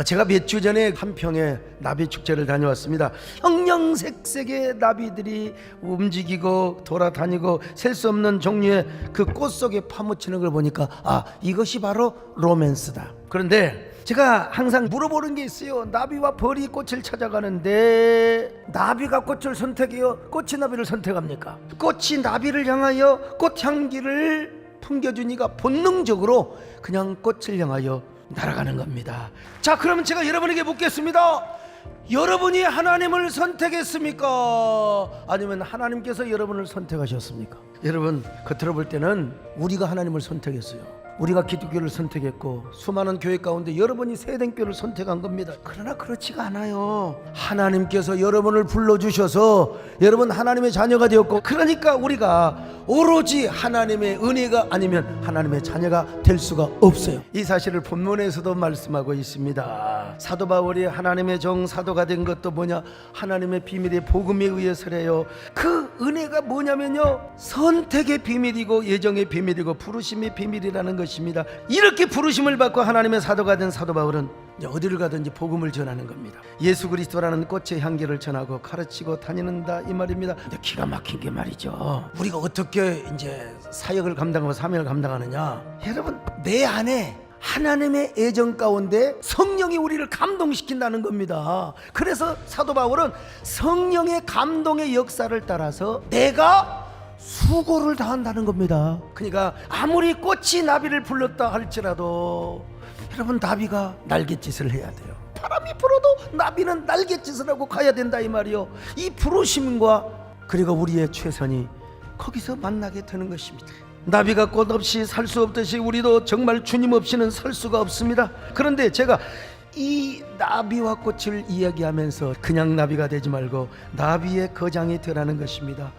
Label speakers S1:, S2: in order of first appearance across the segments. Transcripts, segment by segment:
S1: 제가 몇 주 전에 한평에 나비 축제를 다녀왔습니다. 형형색색의 나비들이 움직이고 돌아다니고 셀 수 없는 종류의 그 꽃 속에 파묻히는 걸 보니까 이것이 바로 로맨스다. 그런데 제가 항상 물어보는 게 있어요. 나비와 벌이 꽃을 찾아가는데 나비가 꽃을 선택해요? 꽃이 나비를 선택합니까? 꽃이 나비를 향하여 꽃향기를 풍겨주니까 본능적으로 그냥 꽃을 향하여 날아가는 겁니다. 자, 그러면 제가 여러분에게 묻겠습니다. 여러분이 하나님을 선택했습니까? 아니면 하나님께서 여러분을 선택하셨습니까? 여러분, 겉으로 볼 때는 우리가 하나님을 선택했어요. 우리가 기독교를 선택했고 수많은 교회 가운데 여러분이 세댕교를 선택한 겁니다. 그러나 그렇지가 않아요. 하나님께서 여러분을 불러주셔서 여러분 하나님의 자녀가 되었고, 그러니까 우리가 오로지 하나님의 은혜가 아니면 하나님의 자녀가 될 수가 없어요. 이 사실을 본문에서도 말씀하고 있습니다. 사도 바울이 하나님의 정 사도가 된 것도 뭐냐? 하나님의 비밀의 복음에 의해서래요. 그 은혜가 뭐냐면요, 선택의 비밀이고 예정의 비밀이고 부르심의 비밀이라는 것입니다. 이렇게 부르심을 받고 하나님의 사도가 된 사도 바울은 어디를 가든지 복음을 전하는 겁니다. 예수 그리스도라는 꽃의 향기를 전하고 가르치고 다니는다, 이 말입니다. 근데 기가 막힌 게 말이죠, 우리가 어떻게 이제 사역을 감당하고 사명을 감당하느냐? 여러분, 내 안에 하나님의 애정 가운데 성령이 우리를 감동시킨다는 겁니다. 그래서 사도 바울은 성령의 감동의 역사를 따라서 내가 수고를 다한다는 겁니다. 그러니까 아무리 꽃이 나비를 불렀다 할지라도 여러분, 나비가 날갯짓을 해야 돼요. 바람이 불어도 나비는 날갯짓을 하고 가야 된다, 이 말이요. 이 부르심과 그리고 우리의 최선이 거기서 만나게 되는 것입니다. 나비가 꽃 없이 살 수 없듯이 우리도 정말 주님 없이는 살 수가 없습니다. 그런데 제가 이 나비와 꽃을 이야기하면서 그냥 나비가 되지 말고 나비의 거장이 되라는 것입니다.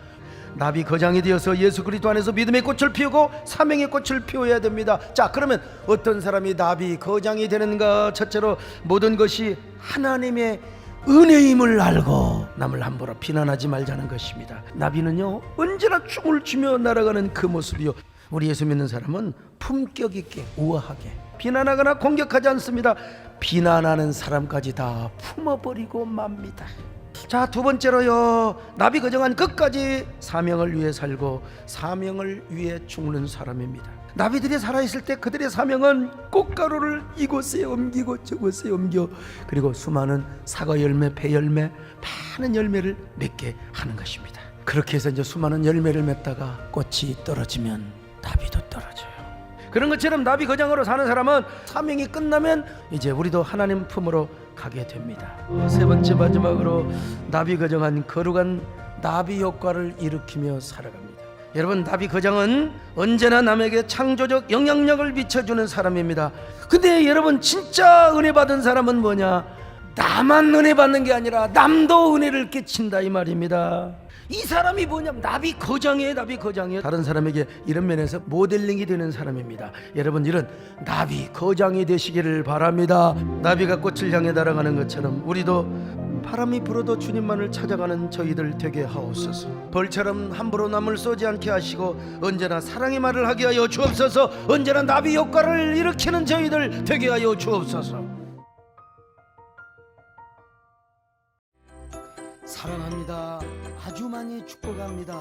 S1: 나비 거장이 되어서 예수 그리스도 안에서 믿음의 꽃을 피우고 사명의 꽃을 피워야 됩니다. 자, 그러면 어떤 사람이 나비 거장이 되는가? 첫째로 모든 것이 하나님의 은혜임을 알고 남을 함부로 비난하지 말자는 것입니다. 나비는요, 언제나 춤을 추며 날아가는 그 모습이요, 우리 예수 믿는 사람은 품격 있게 우아하게 비난하거나 공격하지 않습니다. 비난하는 사람까지 다 품어버리고 맙니다. 자, 두 번째로요, 나비 거정한 끝까지 사명을 위해 살고 사명을 위해 죽는 사람입니다. 나비들이 살아있을 때 그들의 사명은 꽃가루를 이곳에 옮기고 저곳에 옮겨 그리고 수많은 사과 열매, 배 열매, 많은 열매를 맺게 하는 것입니다. 그렇게 해서 이제 수많은 열매를 맺다가 꽃이 떨어지면 나비도 떨어져요. 그런 것처럼 나비 거장으로 사는 사람은 사명이 끝나면 이제 우리도 하나님 품으로 가게 됩니다. 세 번째, 마지막으로 나비 거장한 거룩한 나비 효과를 일으키며 살아갑니다. 여러분, 나비 거장은 언제나 남에게 창조적 영향력을 미쳐주는 사람입니다. 근데 여러분, 진짜 은혜 받은 사람은 뭐냐? 나만 은혜 받는 게 아니라 남도 은혜를 끼친다, 이 말입니다. 이 사람이 뭐냐면 나비 거장이에요. 나비 거장이에요. 다른 사람에게 이런 면에서 모델링이 되는 사람입니다. 여러분, 이런 나비 거장이 되시기를 바랍니다. 나비가 꽃을 향해 날아가는 것처럼 우리도 바람이 불어도 주님만을 찾아가는 저희들 되게 하옵소서. 벌처럼 함부로 남을 쏘지 않게 하시고 언제나 사랑의 말을 하게 하여 주옵소서. 언제나 나비 효과를 일으키는 저희들 되게 하여 주옵소서. 사랑합니다. 아주 많이 축복합니다.